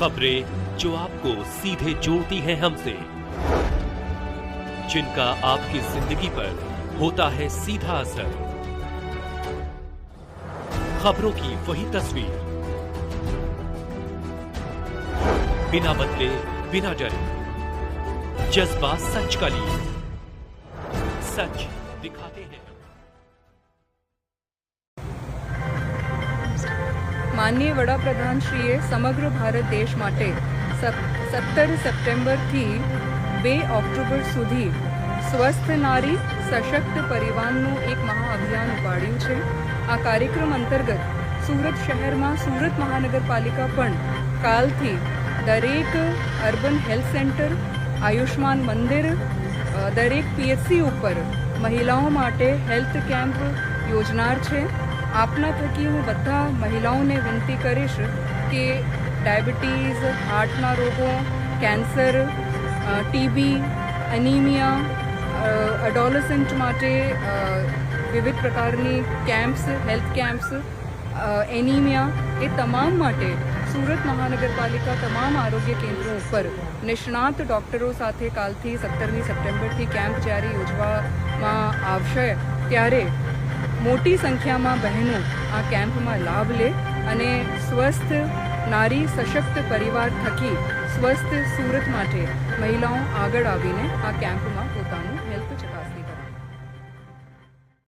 खबरें जो आपको सीधे जोड़ती हैं हमसे, जिनका आपकी जिंदगी पर होता है सीधा असर। खबरों की वही तस्वीर, बिना बदले बिना डरे, जज्बा सच का लिए, सच दिखाते हैं। માનનીય વડાપ્રધાનશ્રીએ સમગ્ર ભારત દેશ માટે 17 સપ્ટેમ્બરથી 2 ઓક્ટોબર સુધી સ્વસ્થ નારી સશક્ત પરિવારનું એક મહાઅભિયાન ઉપાડ્યું છે। આ કાર્યક્રમ અંતર્ગત સુરત શહેરમાં સુરત મહાનગરપાલિકા પણ કાલથી દરેક અર્બન હેલ્થ સેન્ટર, આયુષ્માન મંદિર, દરેક પીએચસી ઉપર મહિલાઓ માટે હેલ્થ કેમ્પ યોજનાર છે। આપના થકી હું બધા મહિલાઓને વિનંતી કરીશ કે ડાયાબિટીઝ, હાર્ટના રોગો, કેન્સર, ટીબી, એનિમિયા, એડોલેસન્ટ માટે વિવિધ પ્રકારની કેમ્પ્સ, હેલ્થ કેમ્પ્સ, એનિમિયા, એ તમામ માટે સુરત મહાનગરપાલિકા તમામ આરોગ્ય કેન્દ્રો ઉપર નિષ્ણાત ડૉક્ટરો સાથે કાલથી 17મી સપ્ટેમ્બરથી કેમ્પ જ્યારે યોજવામાં આવશે ત્યારે મોટી સંખ્યામાં બહેનો આ કેમ્પમાં લાભ લે અને સ્વસ્થ નારી સશક્ત પરિવાર થકી સ્વસ્થ સુરત માટે મહિલાઓ આગળ આવીને આ કેમ્પમાં